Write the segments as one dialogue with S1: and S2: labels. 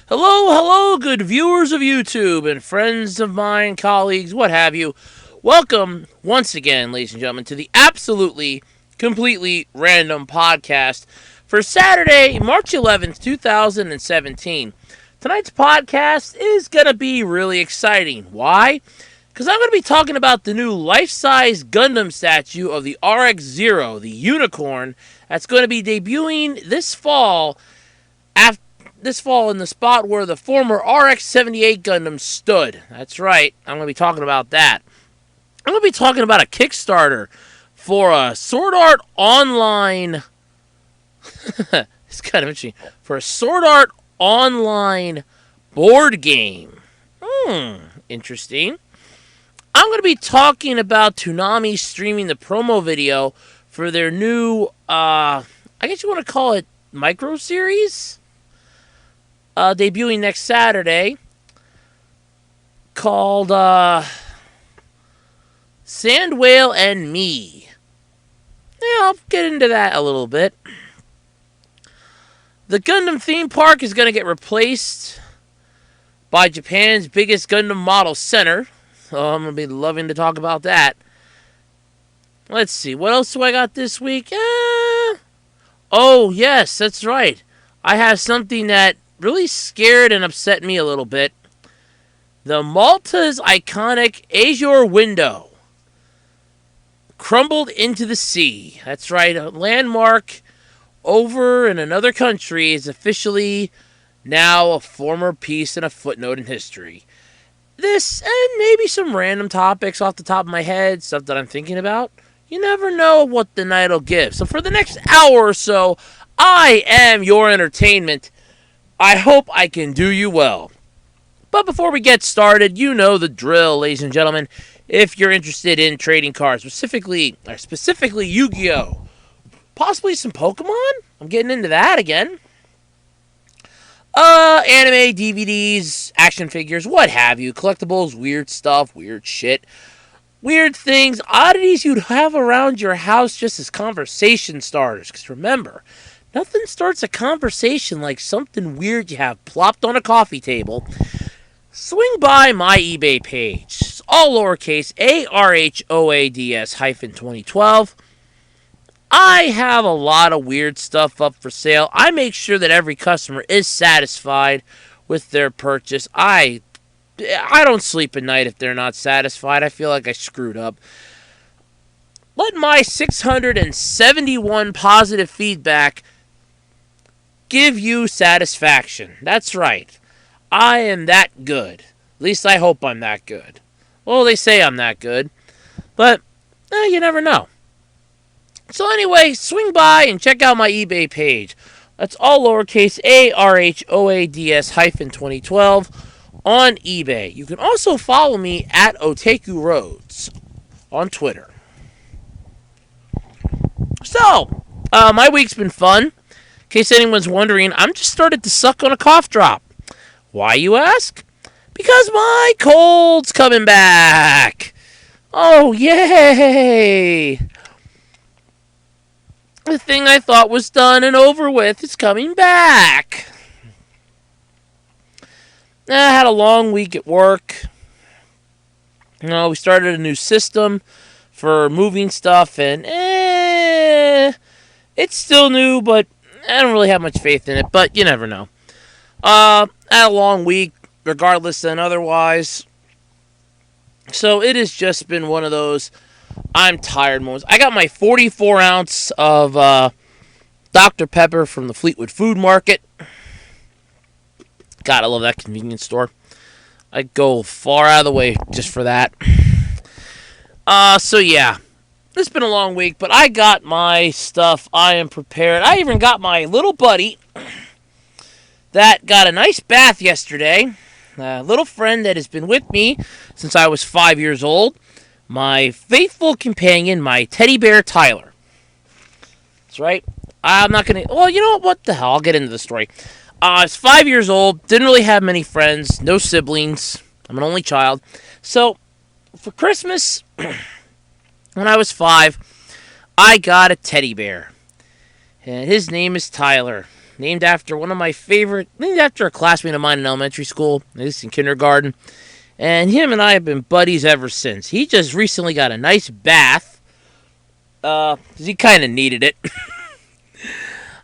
S1: Hello, hello, good viewers of YouTube and friends of mine, colleagues, what have you. Welcome once again, ladies and gentlemen, to the absolutely, completely random podcast for Saturday, March 11th, 2017. Tonight's podcast is going to be really exciting. Why? Because I'm going to be talking about the new life-size Gundam statue of the RX-0, the unicorn, that's going to be debuting this fall in the spot where the former RX-78 Gundam stood. That's right. I'm going to be talking about that. I'm going to be talking about a Kickstarter for a Sword Art Online. It's kind of interesting. For a Sword Art Online board game. Interesting. I'm going to be talking about Toonami streaming the promo video for their new, I guess you want to call it micro series? Debuting next Saturday, called Sand Whale and Me. Yeah, I'll get into that a little bit. The Gundam theme park is going to get replaced by Japan's biggest Gundam model center. So I'm going to be loving to talk about that. Let's see, what else do I got this week? Oh, yes, that's right. I have something that really scared and upset me a little bit. The Malta's iconic Azure window crumbled into the sea. That's right, a landmark over in another country is officially now a former piece and a footnote in history. This and maybe some random topics off the top of my head, stuff that I'm thinking about. You never know what the night will give. So for the next hour or so, I am your entertainment. I hope I can do you well. But before we get started, you know the drill, ladies and gentlemen. If you're interested in trading cards, specifically Yu-Gi-Oh! Possibly some Pokemon? I'm getting into that again. Anime, DVDs, action figures, what have you. Collectibles, weird stuff, weird shit. Weird things, oddities you'd have around your house just as conversation starters. Because remember, nothing starts a conversation like something weird you have plopped on a coffee table. Swing by my eBay page. It's all lowercase, ARHOADS-2012. I have a lot of weird stuff up for sale. I make sure that every customer is satisfied with their purchase. I don't sleep at night if they're not satisfied. I feel like I screwed up. Let my 671 positive feedback give you satisfaction. That's right. I am that good. At least I hope I'm that good. Well, they say I'm that good. But, you never know. So anyway, swing by and check out my eBay page. That's all lowercase, ARHOADS-2012 on eBay. You can also follow me at Otaku Roads on Twitter. So, my week's been fun. In case anyone's wondering, I'm just started to suck on a cough drop. Why, you ask? Because my cold's coming back. Oh, yay! The thing I thought was done and over with is coming back. I had a long week at work. We started a new system for moving stuff, and it's still new, but I don't really have much faith in it, but you never know. I had a long week, regardless than otherwise. So it has just been one of those I'm tired moments. I got my 44 ounce of Dr. Pepper from the Fleetwood Food Market. God, I love that convenience store. I go far out of the way just for that. So yeah. It's been a long week, but I got my stuff. I am prepared. I even got my little buddy that got a nice bath yesterday. A little friend that has been with me since I was 5 years old. My faithful companion, my teddy bear Tyler. That's right. I'm not going to... Well, you know what the hell? I'll get into the story. I was 5 years old. Didn't really have many friends. No siblings. I'm an only child. So, for Christmas, when I was 5, I got a teddy bear. And his name is Tyler. named after named after a classmate of mine in elementary school, at least in kindergarten. And him and I have been buddies ever since. He just recently got a nice bath, because he kind of needed it.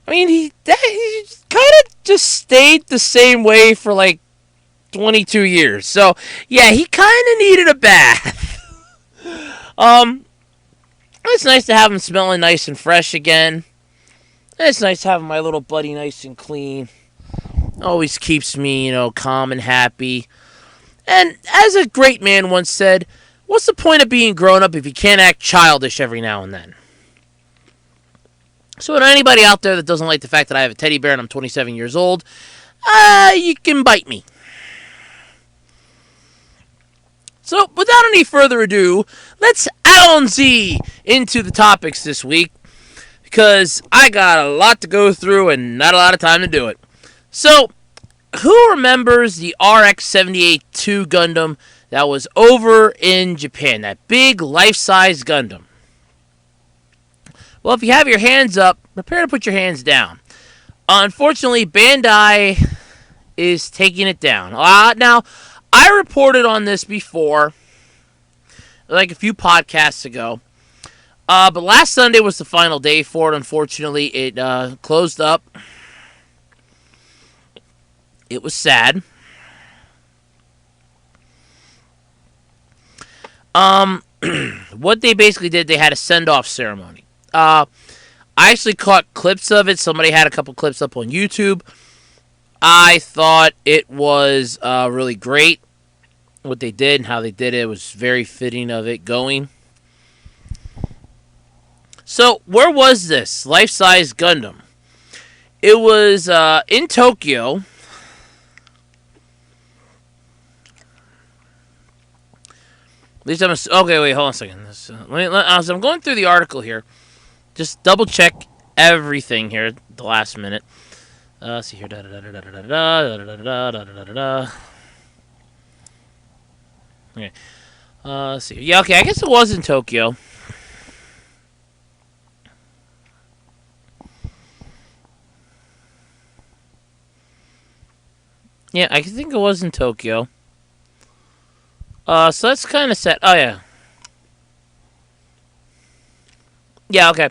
S1: I mean, he kind of just stayed the same way for like 22 years. So, yeah, he kind of needed a bath. It's nice to have him smelling nice and fresh again. It's nice having my little buddy nice and clean. Always keeps me, calm and happy. And as a great man once said, what's the point of being grown up if you can't act childish every now and then? So, to anybody out there that doesn't like the fact that I have a teddy bear and I'm 27 years old, you can bite me. So, without any further ado, let's Z into the topics this week, because I got a lot to go through and not a lot of time to do it. So, who remembers the RX-78-2 Gundam that was over in Japan? That big life-size Gundam. Well, if you have your hands up, prepare to put your hands down. Unfortunately, Bandai is taking it down. Now, I reported on this before, like a few podcasts ago. But last Sunday was the final day for it. Unfortunately, it closed up. It was sad. What they basically did, they had a send-off ceremony. I actually caught clips of it. Somebody had a couple clips up on YouTube. I thought it was really great. What they did and how they did it was very fitting of it going. So, where was this life-size Gundam? It was in Tokyo. At least okay, wait, hold on a second. As I'm going through the article here, just double check everything here at the last minute. See here. Okay. Let's see. Yeah, okay, I guess it was in Tokyo. Yeah, I think it was in Tokyo. So that's kind of set. Oh, yeah. Yeah, okay.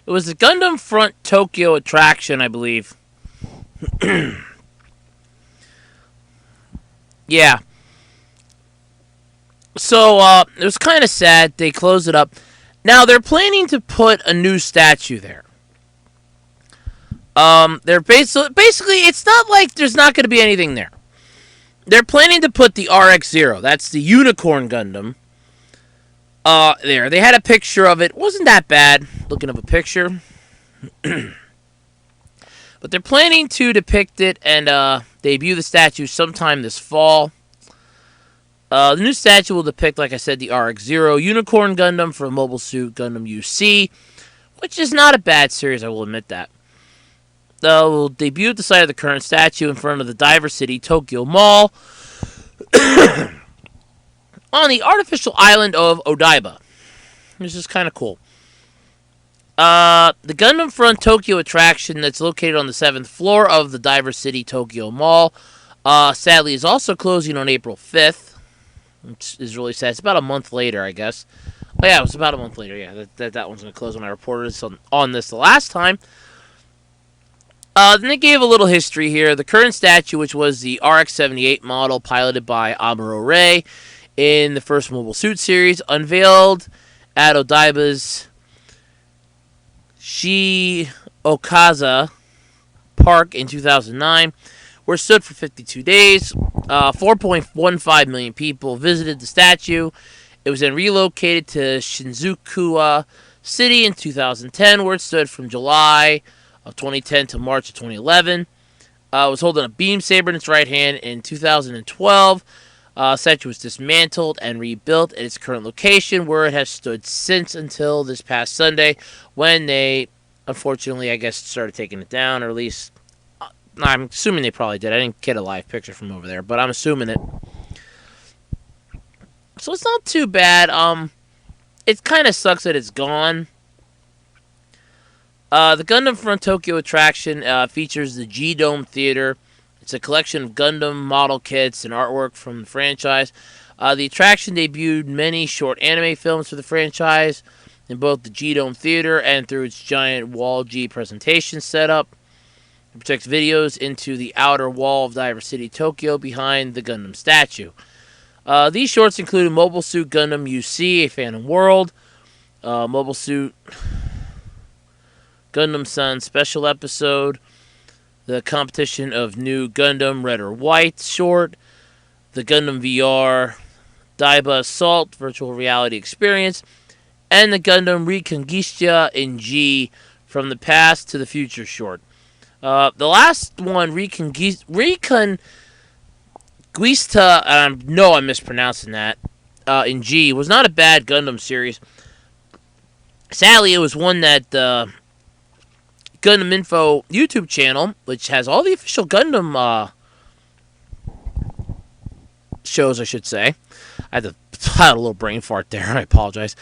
S1: It was the Gundam Front Tokyo attraction, I believe. Yeah. So, it was kind of sad. They closed it up. Now, they're planning to put a new statue there. They're basically, it's not like there's not going to be anything there. They're planning to put the RX-0, that's the Unicorn Gundam, there. They had a picture of it. Wasn't that bad, looking up a picture. But they're planning to depict it and debut the statue sometime this fall. The new statue will depict, like I said, the RX-0 Unicorn Gundam for Mobile Suit Gundam UC, which is not a bad series, I will admit that. Will debut at the site of the current statue in front of the Diver City Tokyo Mall on the artificial island of Odaiba. This is kind of cool. The Gundam Front Tokyo attraction that's located on the 7th floor of the Diver City Tokyo Mall sadly is also closing on April 5th, which is really sad. It's about a month later, I guess. Oh yeah, it was about a month later. Yeah, that one's going to close when I reported this on this the last time. Then they gave a little history here. The current statue, which was the RX-78 model piloted by Amuro Ray in the first Mobile Suit series, unveiled at Odaiba's Shiokaza Park in 2009, where it stood for 52 days. 4.15 million people visited the statue. It was then relocated to Shinjuku City in 2010, where it stood from July of 2010 to March of 2011. It was holding a beam saber in its right hand in 2012. Statue was dismantled and rebuilt at its current location, where it has stood since until this past Sunday, when they, unfortunately, I guess, started taking it down, or at least, I'm assuming they probably did. I didn't get a live picture from over there, but I'm assuming it. So it's not too bad. It kind of sucks that it's gone. The Gundam Front Tokyo attraction features the G-Dome Theater. It's a collection of Gundam model kits and artwork from the franchise. The attraction debuted many short anime films for the franchise in both the G-Dome Theater and through its giant Wall G presentation setup. It projects videos into the outer wall of Diver City, Tokyo, behind the Gundam statue. These shorts include Mobile Suit Gundam UC, A Phantom World, Mobile Suit Gundam Sun Special Episode, the Competition of New Gundam Red or White short, the Gundam VR Daiba Assault Virtual Reality Experience, and the Gundam Reconquista in G from the Past to the Future short. The last one, Reconquista, I know I'm mispronouncing that, in G, was not a bad Gundam series. Sadly, it was one that Gundam Info YouTube channel, which has all the official Gundam shows, I should say. I had a little brain fart there. I apologize.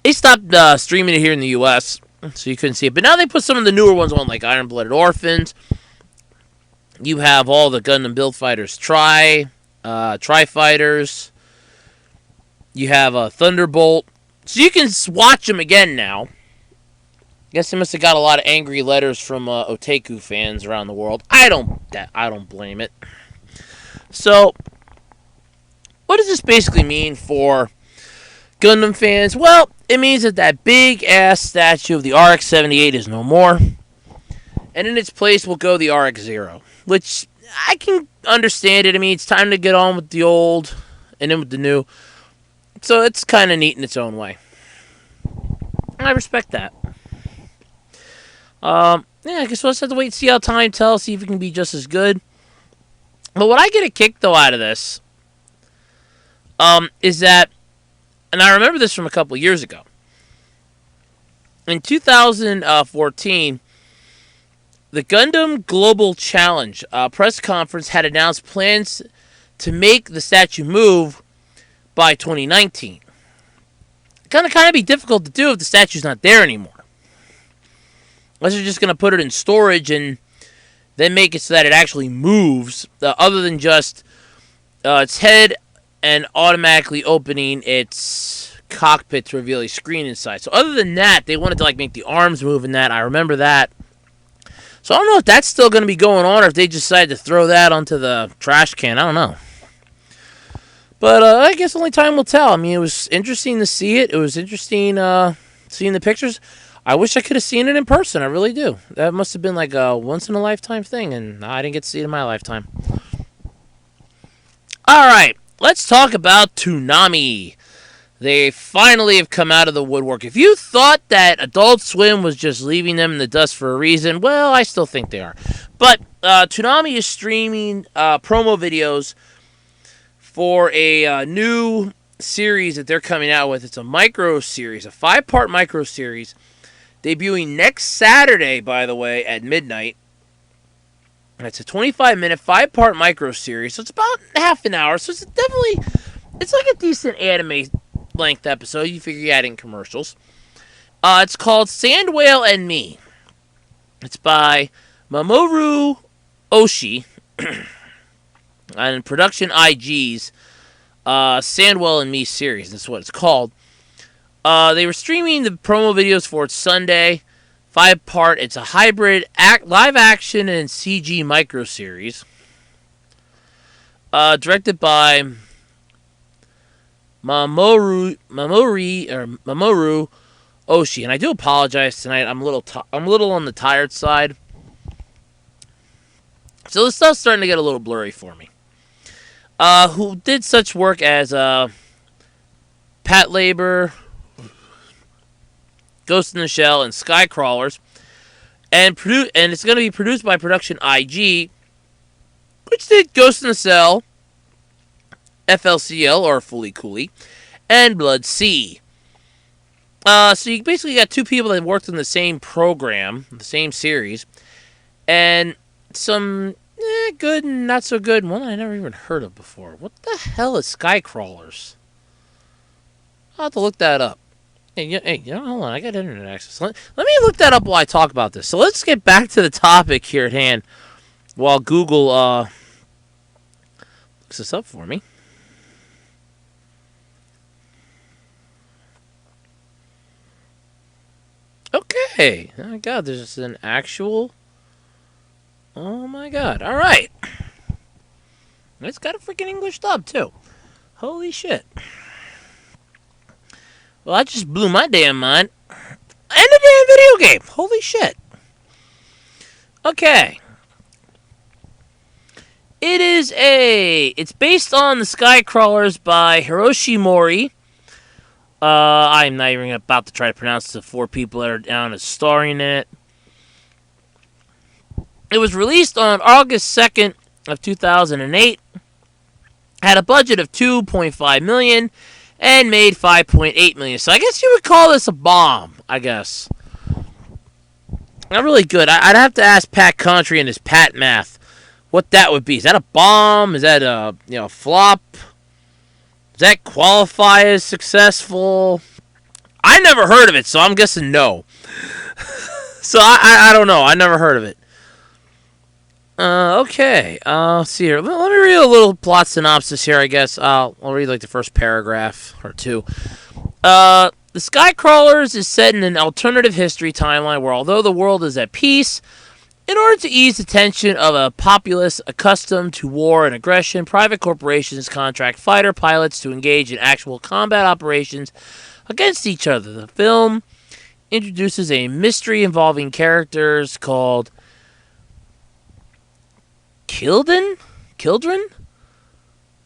S1: They stopped streaming it here in the U.S., so you couldn't see it. But now they put some of the newer ones on, like Iron Blooded Orphans. You have all the Gundam Build Fighters Tri-Fighters. You have Thunderbolt. So you can watch them again now. Guess they must have got a lot of angry letters from otaku fans around the world. I don't blame it. So, what does this basically mean for Gundam fans? Well, it means that big-ass statue of the RX-78 is no more. And in its place will go the RX-0. Which, I can understand it. I mean, it's time to get on with the old and in with the new. So, it's kind of neat in its own way. I respect that. I guess we'll just have to wait and see how time tells, see if it can be just as good. But what I get a kick, though, out of this, is that, and I remember this from a couple years ago. In 2014, the Gundam Global Challenge press conference had announced plans to make the statue move by 2019. It's going to kind of be difficult to do if the statue's not there anymore. Unless you're just going to put it in storage and then make it so that it actually moves, other than just its head and automatically opening its cockpit to reveal a screen inside. So other than that, they wanted to make the arms move in that. I remember that. So I don't know if that's still going to be going on or if they decide to throw that onto the trash can. I don't know. But I guess only time will tell. I mean, it was interesting to see it. It was interesting seeing the pictures. I wish I could have seen it in person. I really do. That must have been like a once-in-a-lifetime thing, and I didn't get to see it in my lifetime. All right, let's talk about Toonami. They finally have come out of the woodwork. If you thought that Adult Swim was just leaving them in the dust for a reason, well, I still think they are. But Toonami is streaming promo videos for a new series that they're coming out with. It's a micro series, a 5-part micro series, debuting next Saturday, by the way, at midnight. And it's a 25-minute, 5-part micro series, so it's about half an hour. So it's like a decent anime-length episode. You figure you add in commercials. It's called Sand Whale and Me. It's by Mamoru Oshii and Production IG's Sand Whale and Me series. That's what it's called. They were streaming the promo videos for it Sunday. 5-part. It's a hybrid live action and CG micro series. Directed by Mamoru Oshii. And I do apologize tonight. I'm a little on the tired side. So this stuff's starting to get a little blurry for me. Who did such work as Pat Labor, Ghost in the Shell, and Skycrawlers, and it's going to be produced by Production IG, which did Ghost in the Shell, FLCL or Fully Cooley, and Blood Sea. So you basically got two people that worked on the same program, the same series, and some good and not so good, one I never even heard of before. What the hell is Skycrawlers? I'll have to look that up. Hold on. I got internet access. Let me look that up while I talk about this. So let's get back to the topic here at hand while Google looks this up for me. Okay. Oh my god, there's an actual... Oh my god. Alright. It's got a freaking English dub, too. Holy shit. Well, that just blew my damn mind. And a damn video game. Holy shit. Okay. It's based on the Skycrawlers by Hiroshi Mori. I'm not even about to try to pronounce the 4 people that are down as starring in it. It was released on August 2nd of 2008. Had a budget of $2.5 million and made $5.8 million. So I guess you would call this a bomb, I guess. Not really good. I'd have to ask Pat Country and his Pat math what that would be. Is that a bomb? Is that a flop? Does that qualify as successful? I never heard of it, so I'm guessing no. So I don't know. I never heard of it. Okay. Let's see here. Let me read a little plot synopsis here, I guess. I'll read like the first paragraph or two. The Skycrawlers is set in an alternative history timeline where, although the world is at peace, in order to ease the tension of a populace accustomed to war and aggression, private corporations contract fighter pilots to engage in actual combat operations against each other. The film introduces a mystery involving characters called Children?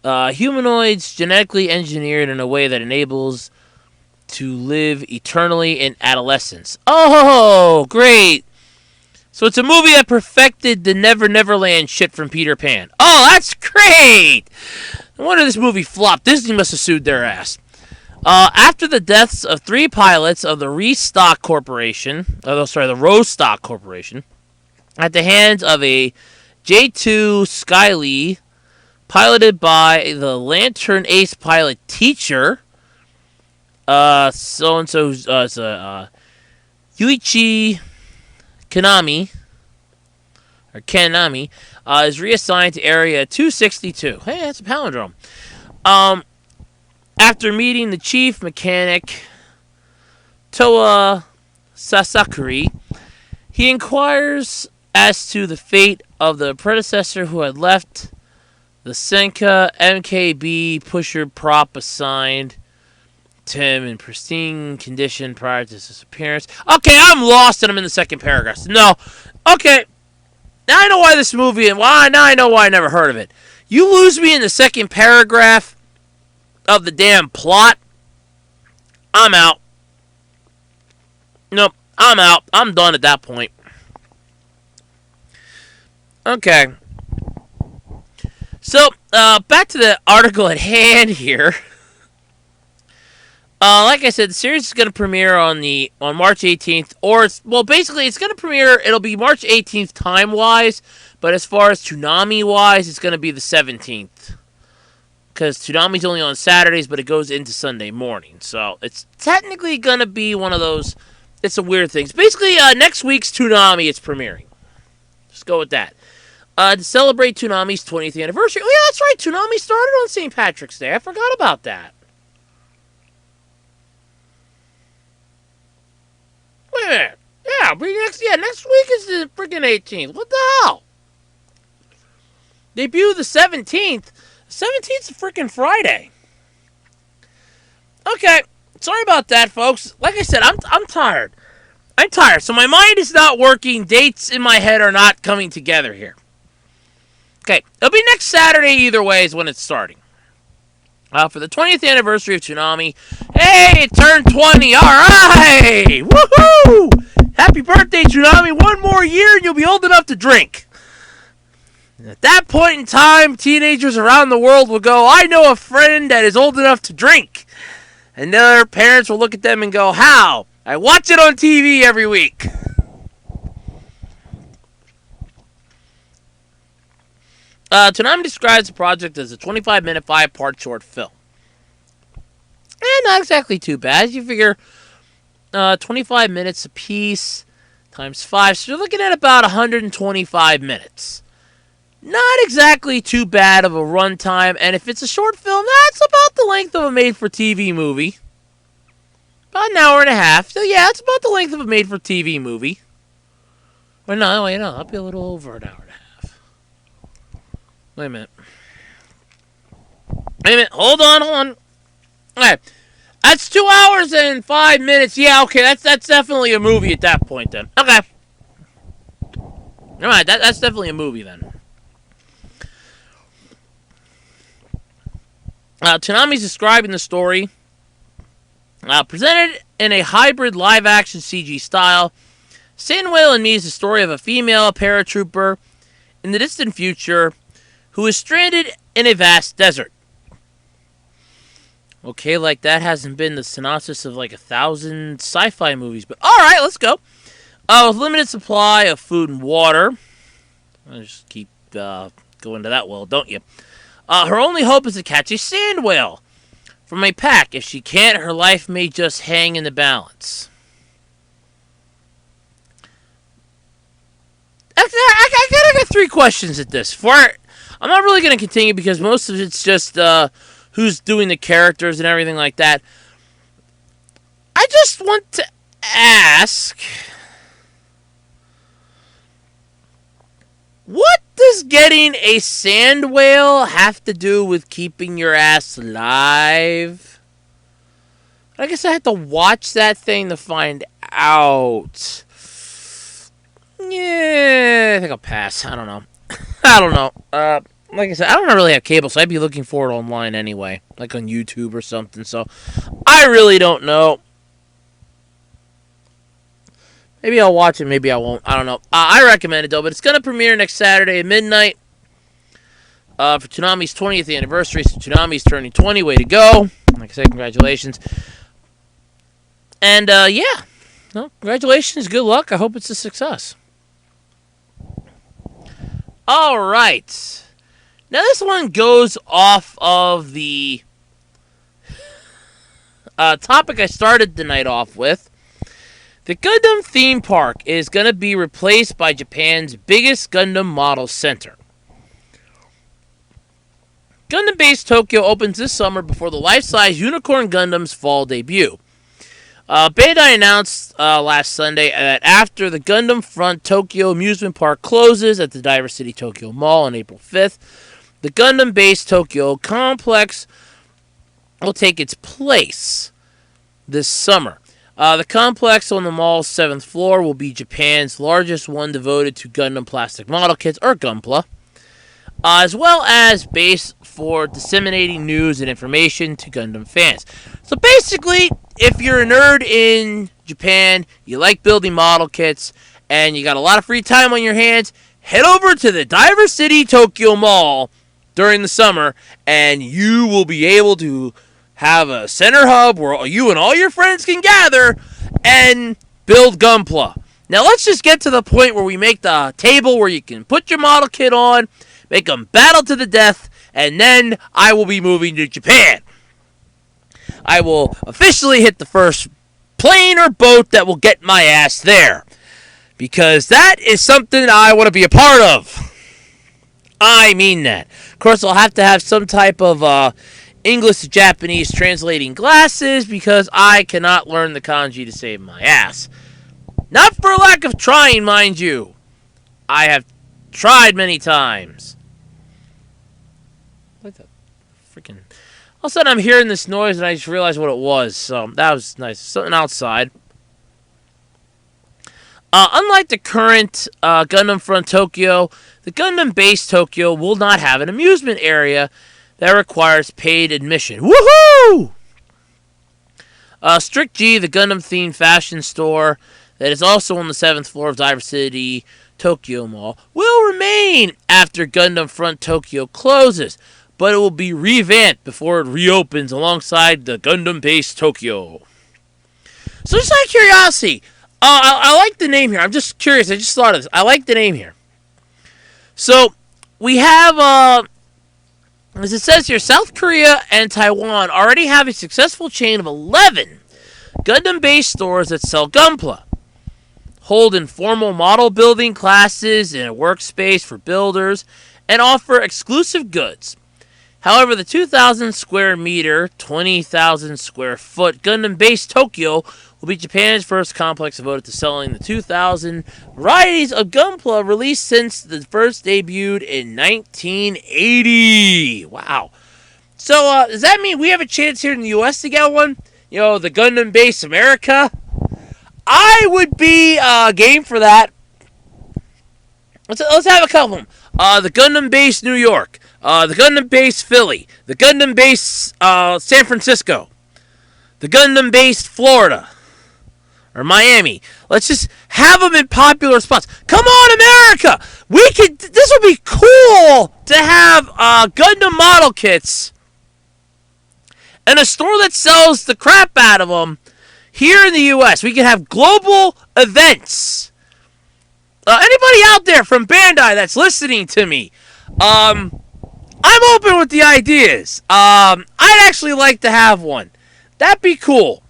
S1: Humanoids genetically engineered in a way that enables to live eternally in adolescence. Oh, great! So it's a movie that perfected the Never Neverland shit from Peter Pan. Oh, that's great! No wonder this movie flopped. Disney must have sued their ass. After the deaths of 3 pilots of the Rostock Corporation, at the hands of a J2 Skylee, piloted by the Lantern Ace pilot teacher, Yuichi Kanami, is reassigned to Area 262. Hey, that's a palindrome. After meeting the chief mechanic, Toa Sasakuri, he inquires as to the fate of the predecessor who had left the Senka MKB pusher prop assigned to him in pristine condition prior to his disappearance. Okay, I'm lost and I'm in the second paragraph. No. Okay. Now I know why this movie, and now I know why I never heard of it. You lose me in the second paragraph of the damn plot, I'm out. Nope, I'm out. I'm done at that point. Okay. So, back to the article at hand here. Like I said, the series is going to premiere on March 18th, basically it's going to premiere, it'll be March 18th time-wise, but as far as Toonami-wise, it's going to be the 17th. Because Toonami's only on Saturdays, but it goes into Sunday morning, so it's technically going to be one of those, it's a weird thing. Basically, next week's Toonami it's premiering. Just go with that. To celebrate Toonami's 20th anniversary. Oh, yeah, that's right, Toonami started on St. Patrick's Day. I forgot about that. Wait a minute. Yeah, next week is the freaking 18th. What the hell? Debut the 17th. The 17th is a freaking Friday. Okay, sorry about that, folks. Like I said, I'm tired. I'm tired, so my mind is not working. Dates in my head are not coming together here. Okay, it'll be next Saturday either way is when it's starting. For the 20th anniversary of Toonami. Hey, it turned 20. All right. Woohoo! Happy birthday, Toonami. One more year and you'll be old enough to drink. And at that point in time, teenagers around the world will go, I know a friend that is old enough to drink. And their parents will look at them and go, how? I watch it on TV every week. Toonami describes the project as a 25-minute, 5-part short film. And not exactly too bad. You figure 25 minutes a piece times 5. So you're looking at about 125 minutes. Not exactly too bad of a runtime, and if it's a short film, that's about the length of a made-for-TV movie. About an hour and a half. So yeah, it's about the length of a made-for-TV movie. Or no, wait, no, that'll be a little over an hour and a half. Wait a minute. Hold on. Alright. That's 2 hours and 5 minutes. Yeah, okay, that's definitely a movie at that point then. Okay. Alright, that's definitely a movie then. Toonami's describing the story. Presented in a hybrid live-action CG style, Sand Whale and Me is the story of a female paratrooper in the distant future who is stranded in a vast desert. Okay, like that hasn't been the synopsis of like 1,000 sci-fi movies, but alright, let's go. With limited supply of food and water. I just keep going to that well, don't you? Her only hope is to catch a sand whale from a pack. If she can't, her life may just hang in the balance. I got 3 questions at this. I'm not really going to continue because most of it's just who's doing the characters and everything like that. I just want to ask, what does getting a sand whale have to do with keeping your ass alive? I guess I have to watch that thing to find out. Yeah, I think I'll pass. I don't know. Like I said, I don't really have cable, so I'd be looking for it online anyway, like on YouTube or something. So I really don't know. Maybe I'll watch it, maybe I won't. I don't know. I recommend it, though, but it's going to premiere next Saturday at midnight for Toonami's 20th anniversary. So Toonami's turning 20. Way to go. Like I said, congratulations. And, yeah. No, congratulations. Good luck. I hope it's a success. All right. Now, this one goes off of the topic I started the night off with. The Gundam theme park is going to be replaced by Japan's biggest Gundam model center. Gundam Base Tokyo opens this summer before the life-size Unicorn Gundam's fall debut. Bandai announced last Sunday that after the Gundam Front Tokyo amusement park closes at the Diver City Tokyo Mall on April 5th, the Gundam Base Tokyo complex will take its place this summer. The complex on the mall's 7th floor will be Japan's largest one devoted to Gundam plastic model kits, or Gunpla, as well as base for disseminating news and information to Gundam fans. So basically, if you're a nerd in Japan, you like building model kits, and you got a lot of free time on your hands, head over to the Diver City Tokyo Mall during the summer, and you will be able to have a center hub where you and all your friends can gather and build Gunpla. Now let's just get to the point where we make the table where you can put your model kit on, make them battle to the death, and then I will be moving to Japan. I will officially hit the first plane or boat that will get my ass there. Because that is something I want to be a part of. I mean that. Of course, I'll have to have some type of English to Japanese translating glasses because I cannot learn the kanji to save my ass. Not for lack of trying, mind you. I have tried many times. What the freaking... All of a sudden I'm hearing this noise and I just realized what it was. So that was nice. Something outside. Unlike the current Gundam Front Tokyo, the Gundam Base Tokyo will not have an amusement area that requires paid admission. Woohoo! Strict G, the Gundam-themed fashion store that is also on the 7th floor of Diver City Tokyo Mall, will remain after Gundam Front Tokyo closes, but it will be revamped before it reopens alongside the Gundam Base Tokyo. So just out of curiosity, I like the name here. I'm just curious. I just thought of this. I like the name here. So we have... as it says here, South Korea and Taiwan already have a successful chain of 11 Gundam-based stores that sell Gunpla, hold informal model building classes in a workspace for builders, and offer exclusive goods. However, the 2,000 square meter, 20,000 square foot Gundam base Tokyo will be Japan's first complex devoted to selling the 2,000 varieties of Gunpla released since the first debuted in 1980. Wow. So, does that mean we have a chance here in the U.S. to get one? You know, the Gundam base America? I would be game for that. Let's have a couple of them. The Gundam base New York. The Gundam base Philly. The Gundam base San Francisco. The Gundam base Florida. Or Miami. Let's just have them in popular spots. Come on, America! This would be cool to have Gundam model kits and a store that sells the crap out of them here in the U.S. We can have global events. Anybody out there from Bandai that's listening to me, I'm open with the ideas. I'd actually like to have one. That'd be cool.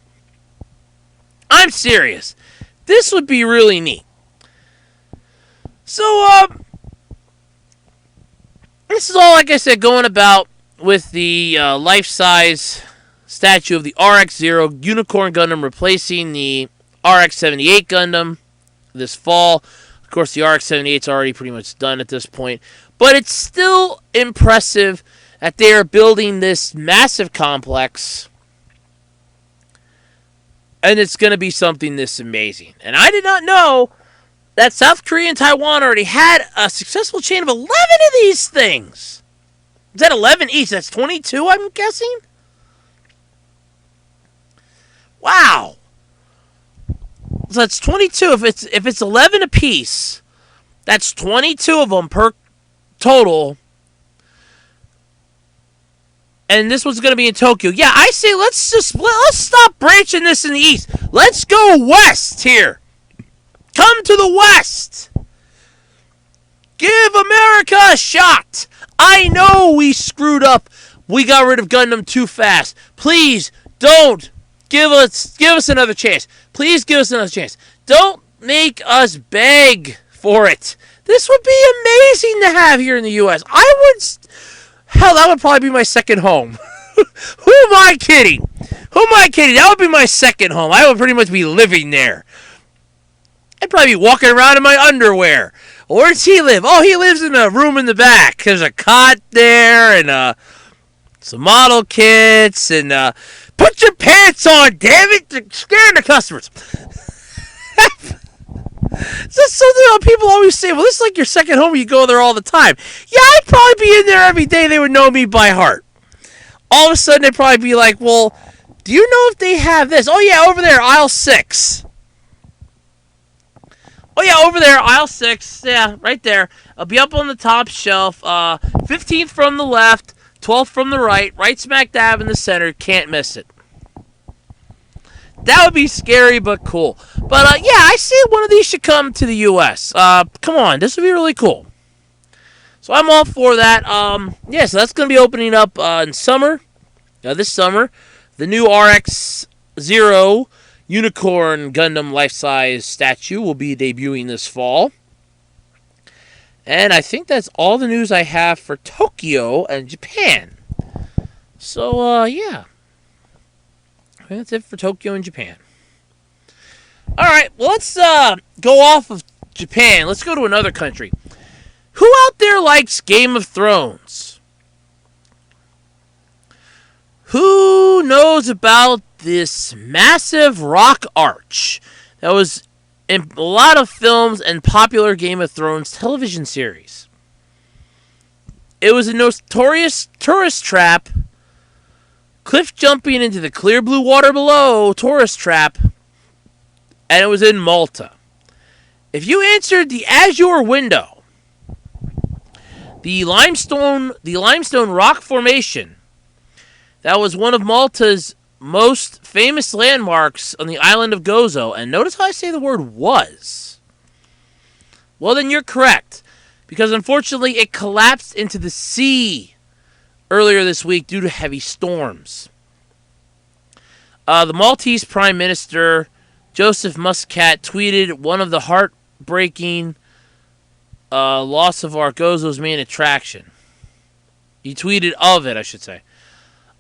S1: I'm serious. This would be really neat. So, this is all, like I said, going about with the life-size statue of the RX-0 Unicorn Gundam replacing the RX-78 Gundam this fall. Of course, the RX-78 is already pretty much done at this point. But it's still impressive that they are building this massive complex. And it's going to be something this amazing. And I did not know that South Korea and Taiwan already had a successful chain of 11 of these things. Is that 11 each? That's 22, I'm guessing? Wow. So that's 22. If it's 11 apiece, that's 22 of them per total. And this one's going to be in Tokyo. Yeah, I say let's stop branching this in the east. Let's go west here. Come to the west. Give America a shot. I know we screwed up. We got rid of Gundam too fast. Please don't give us another chance. Please give us another chance. Don't make us beg for it. This would be amazing to have here in the U.S. Hell, that would probably be my second home. Who am I kidding? That would be my second home. I would pretty much be living there. I'd probably be walking around in my underwear. Where does he live? Oh, he lives in a room in the back. There's a cot there and some model kits and put your pants on, damn it! You're scaring the customers. That's something people always say. Well, this is like your second home. You go there all the time. Yeah, I'd probably be in there every day. They would know me by heart. All of a sudden, they'd probably be like, well, do you know if they have this? Oh, yeah, over there, aisle 6. Oh, yeah, over there, aisle 6. Yeah, right there. I'll be up on the top shelf. 15th from the left, 12th from the right, right smack dab in the center. Can't miss it. That would be scary but cool. But, yeah, I say one of these should come to the U.S. Come on, this would be really cool. So I'm all for that. Yeah, so that's going to be opening up in summer. This summer. The new RX-0 Unicorn Gundam life-size statue will be debuting this fall. And I think that's all the news I have for Tokyo and Japan. So, yeah. I think that's it for Tokyo and Japan. Alright, well, let's go off of Japan. Let's go to another country. Who out there likes Game of Thrones? Who knows about this massive rock arch that was in a lot of films and popular Game of Thrones television series? It was a notorious tourist trap, cliff jumping into the clear blue water below tourist trap, and it was in Malta. If you answered the Azure window, the limestone rock formation that was one of Malta's most famous landmarks on the island of Gozo, and notice how I say the word was. Well, then you're correct, because unfortunately it collapsed into the sea earlier this week due to heavy storms. The Maltese Prime Minister, Joseph Muscat, tweeted one of the heartbreaking loss of our Gozo's main attraction. He tweeted of it, I should say.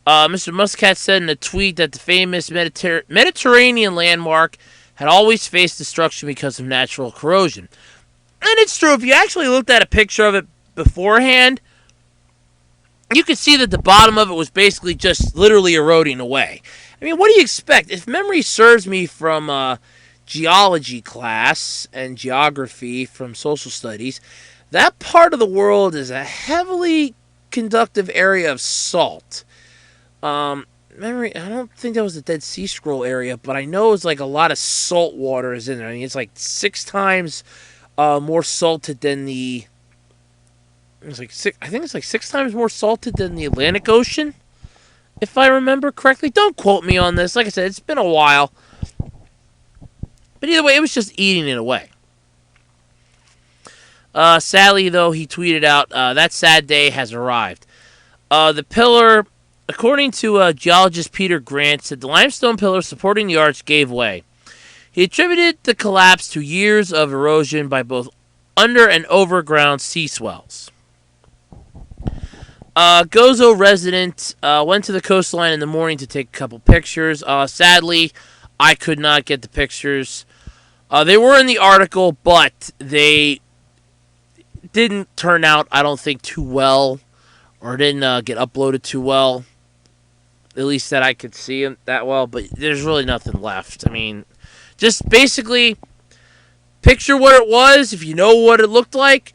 S1: Mr. Muscat said in a tweet that the famous Mediterranean landmark had always faced destruction because of natural corrosion. And it's true, if you actually looked at a picture of it beforehand, you could see that the bottom of it was basically just literally eroding away. I mean, what do you expect? If memory serves me from geology class and geography from social studies, that part of the world is a heavily conductive area of salt. I don't think that was the Dead Sea Scroll area, but I know it's like a lot of salt water is in there. I mean, it's like 6 times more salted than the. It's like I think it's like 6 times more salted than the Atlantic Ocean, if I remember correctly. Don't quote me on this. Like I said, it's been a while. But either way, it was just eating it away. Sadly, though, he tweeted out, that sad day has arrived. The pillar, according to geologist Peter Grant, said the limestone pillar supporting the arch gave way. He attributed the collapse to years of erosion by both under and overground sea swells. Gozo resident went to the coastline in the morning to take a couple pictures. Sadly, I could not get the pictures. They were in the article, but they didn't turn out, I don't think, too well, or didn't get uploaded too well. At least that I could see them that well, but there's really nothing left. I mean, just basically picture what it was. If you know what it looked like,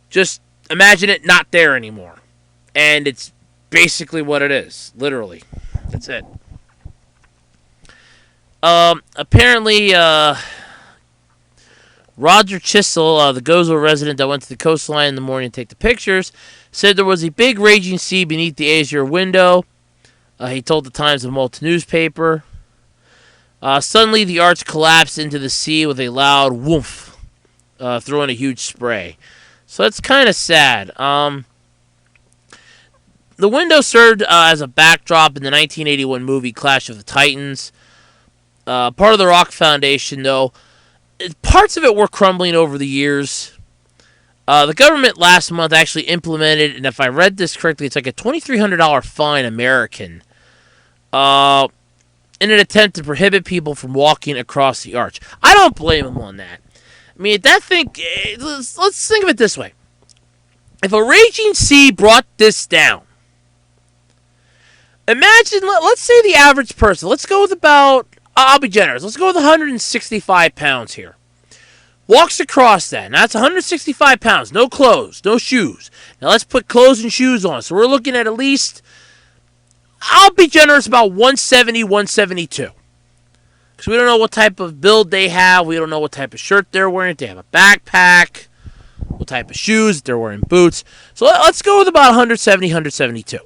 S1: just imagine it not there anymore. And it's basically what it is. Literally. That's it. Apparently, Roger Chisel, the Gozo resident that went to the coastline in the morning to take the pictures, said there was a big raging sea beneath the azure window. He told the Times of Malta newspaper. Suddenly, the arch collapsed into the sea with a loud woof, throwing a huge spray. So that's kind of sad. The window served as a backdrop in the 1981 movie Clash of the Titans. Part of the rock foundation, though, parts of it were crumbling over the years. The government last month actually implemented, and if I read this correctly, it's like a $2,300 fine American in an attempt to prohibit people from walking across the arch. I don't blame them on that. I mean, let's think of it this way. If a raging sea brought this down, imagine, let's say the average person, let's go with about, I'll be generous, let's go with 165 pounds here. Walks across that. Now that's 165 pounds. No clothes, no shoes. Now let's put clothes and shoes on. So we're looking at least, I'll be generous, about 170, 172. Because we don't know what type of build they have. We don't know what type of shirt they're wearing. If they have a backpack. What type of shoes. If they're wearing boots. So let's go with about 170, 172.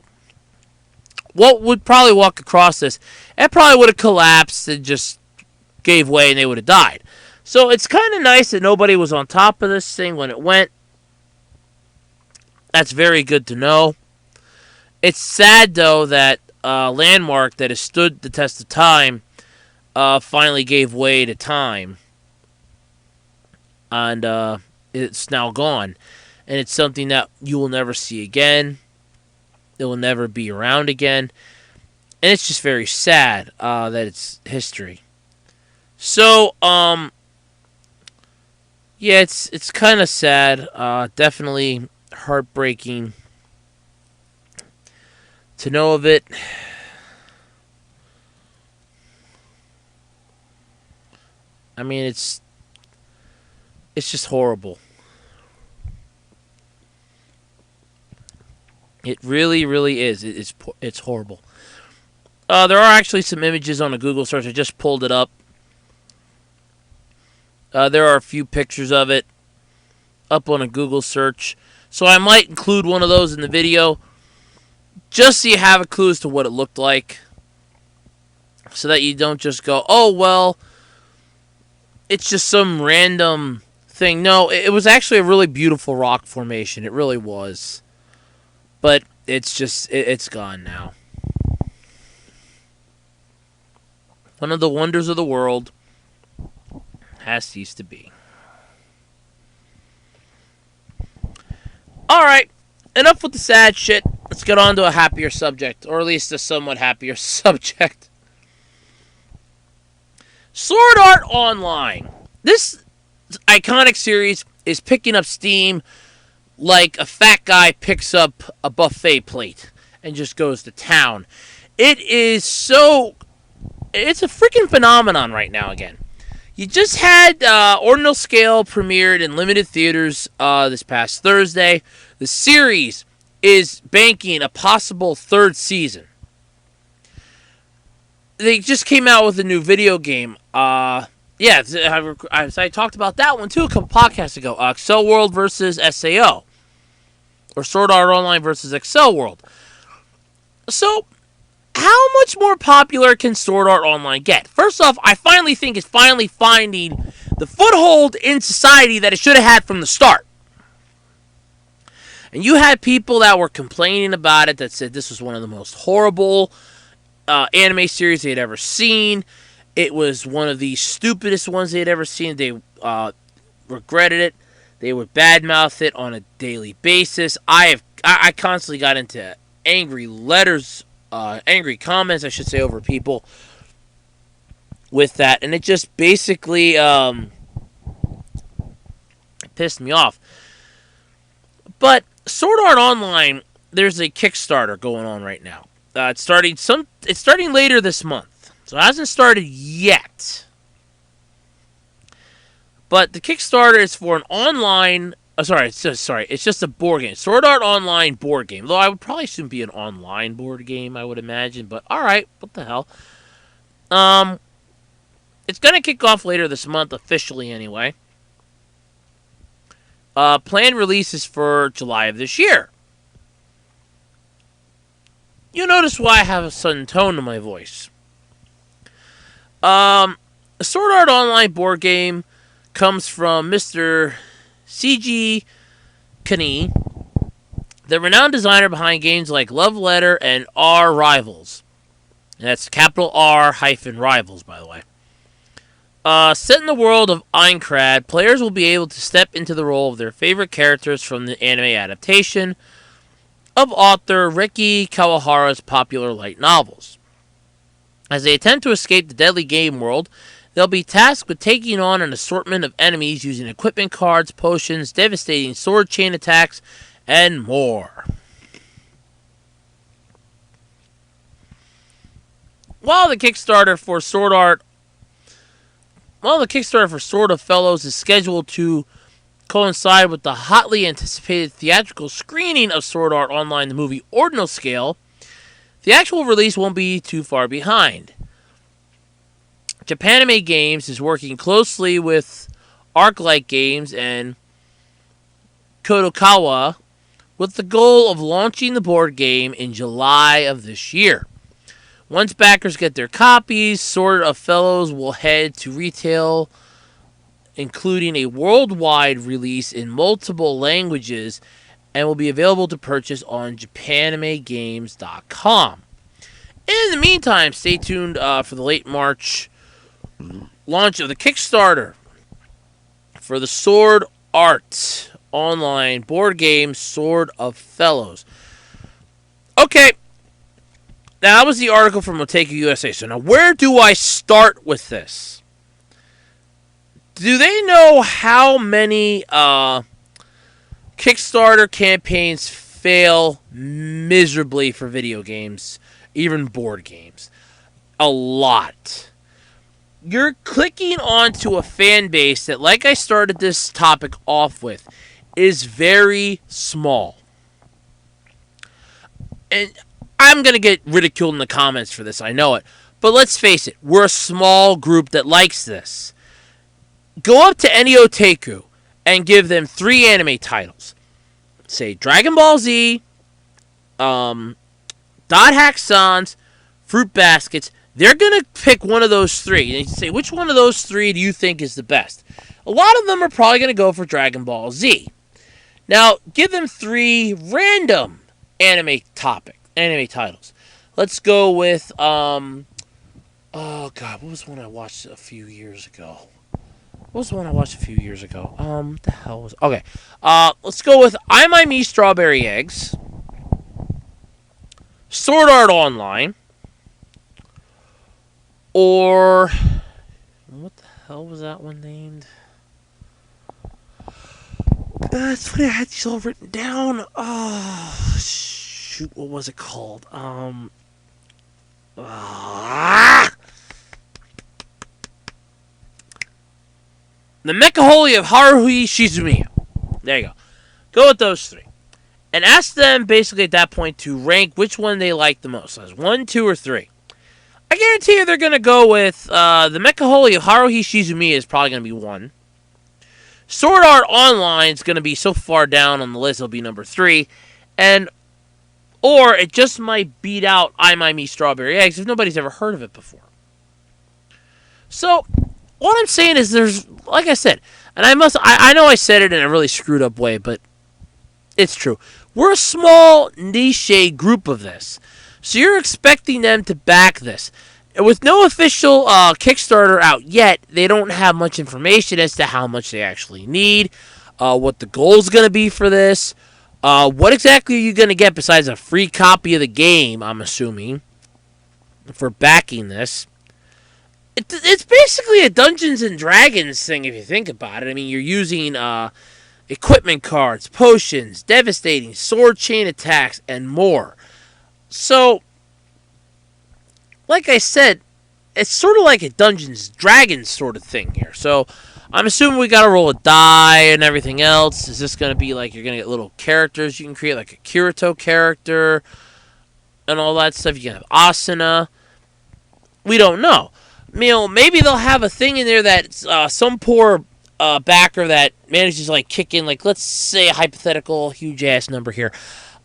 S1: What would probably walk across this? It probably would have collapsed and just gave way and they would have died. So it's kind of nice that nobody was on top of this thing when it went. That's very good to know. It's sad, though, that landmark that has stood the test of time finally gave way to time. And it's now gone. And it's something that you will never see again. It will never be around again. And it's just very sad that it's history. So, yeah, it's kind of sad. Definitely heartbreaking to know of it. I mean, it's just horrible. It really, really is. It's horrible. There are actually some images on a Google search. I just pulled it up. There are a few pictures of it up on a Google search. So I might include one of those in the video just so you have a clue as to what it looked like. So that you don't just go, oh, well, it's just some random thing. No, it was actually a really beautiful rock formation. It really was. But it's just, it's gone now. One of the wonders of the world has ceased to be. Alright, enough with the sad shit. Let's get on to a happier subject, or at least a somewhat happier subject. Sword Art Online. This iconic series is picking up steam like a fat guy picks up a buffet plate and just goes to town. It's a freaking phenomenon right now again. You just had Ordinal Scale premiered in limited theaters this past Thursday. The series is banking a possible third season. They just came out with a new video game. I talked about that one too a couple podcasts ago. Excel World versus SAO. Or Sword Art Online versus Excel World. So, how much more popular can Sword Art Online get? First off, I finally think it's finally finding the foothold in society that it should have had from the start. And you had people that were complaining about it that said this was one of the most horrible anime series they'd ever seen. It was one of the stupidest ones they'd ever seen. They regretted it. They would badmouth it on a daily basis. I constantly got into angry letters, angry comments, I should say, over people with that. And it just basically pissed me off. But Sword Art Online, there's a Kickstarter going on right now. It's starting later this month. So it hasn't started yet. But the Kickstarter is for an online... it's just a board game. Sword Art Online board game. Though I would probably shouldn't be an online board game, I would imagine. But alright, what the hell. It's going to kick off later this month, officially anyway. Planned release is for July of this year. You'll notice why I have a sudden tone to my voice. A Sword Art Online board game comes from Mr. C.G. Kani, the renowned designer behind games like Love Letter and R Rivals. And that's capital R hyphen Rivals, by the way. Set in the world of Aincrad, players will be able to step into the role of their favorite characters from the anime adaptation of author Riki Kawahara's popular light novels. As they attempt to escape the deadly game world, they'll be tasked with taking on an assortment of enemies using equipment cards, potions, devastating sword chain attacks, and more. While the Kickstarter for Sword of Fellows is scheduled to coincide with the hotly anticipated theatrical screening of Sword Art Online, the movie Ordinal Scale, the actual release won't be too far behind. Japanime Games is working closely with Arclight Games and Kodokawa with the goal of launching the board game in July of this year. Once backers get their copies, Sword of Fellows will head to retail, including a worldwide release in multiple languages, and will be available to purchase on JapanimeGames.com. In the meantime, stay tuned for the late March launch of the Kickstarter for the Sword Art Online board game Sword of Fellows. Okay, now that was the article from Otaku USA. So now where do I start with this? Do they know how many Kickstarter campaigns fail miserably for video games, even board games? A lot. You're clicking onto a fan base that, like I started this topic off with, is very small. And I'm going to get ridiculed in the comments for this, I know it. But let's face it, we're a small group that likes this. Go up to any otaku and give them 3 anime titles. Say Dragon Ball Z, Dot Hack Sans, Fruit Baskets. They're going to pick one of those 3. And you say, which one of those 3 do you think is the best? A lot of them are probably going to go for Dragon Ball Z. Now, give them 3 random anime titles. Let's go with Oh God, what was one I watched a few years ago? What was the one I watched a few years ago? What the hell was? Okay, let's go with I My Me Strawberry Eggs, Sword Art Online, or what the hell was that one named? That's funny. I had these all written down. Oh shoot, what was it called? The Mecha Holy of Haruhi Shizumiya. There you go. Go with those three. And ask them basically at that point to rank which one they like the most. As 1, 2, or 3. I guarantee you they're going to go with the Mecha Holy of Haruhi Shizumiya is probably going to be 1. Sword Art Online is going to be so far down on the list, it'll be number 3. And, or it just might beat out I My Me Strawberry Eggs if nobody's ever heard of it before. So, what I'm saying is there's, like I said, and I know I said it in a really screwed up way, but it's true. We're a small niche group of this. So you're expecting them to back this. With no official Kickstarter out yet, they don't have much information as to how much they actually need, what the goal is going to be for this, what exactly are you going to get besides a free copy of the game, I'm assuming, for backing this. It's basically a Dungeons and Dragons thing if you think about it. I mean, you're using equipment cards, potions, devastating, sword chain attacks, and more. So, like I said, it's sort of like a Dungeons Dragons sort of thing here. So, I'm assuming we gotta roll a die and everything else. Is this gonna be like you're gonna get little characters you can create, like a Kirito character and all that stuff? You can have Asuna. We don't know. You know, maybe they'll have a thing in there that some poor backer that manages to like kick in, like let's say a hypothetical huge ass number here.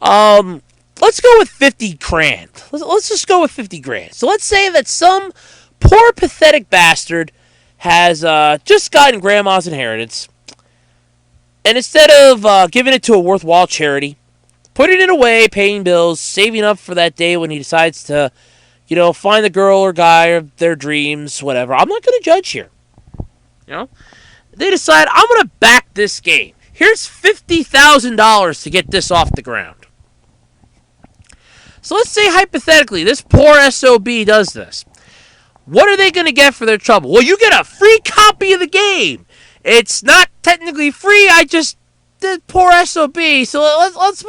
S1: Let's go with 50 grand. Let's just go with 50 grand. So let's say that some poor pathetic bastard has just gotten grandma's inheritance, and instead of giving it to a worthwhile charity, putting it away, paying bills, saving up for that day when he decides to, you know, find the girl or guy of their dreams, whatever. I'm not going to judge here. You know? They decide, I'm going to back this game. Here's $50,000 to get this off the ground. So let's say, hypothetically, this poor SOB does this. What are they going to get for their trouble? Well, you get a free copy of the game. It's not technically free. I just the poor SOB. So let's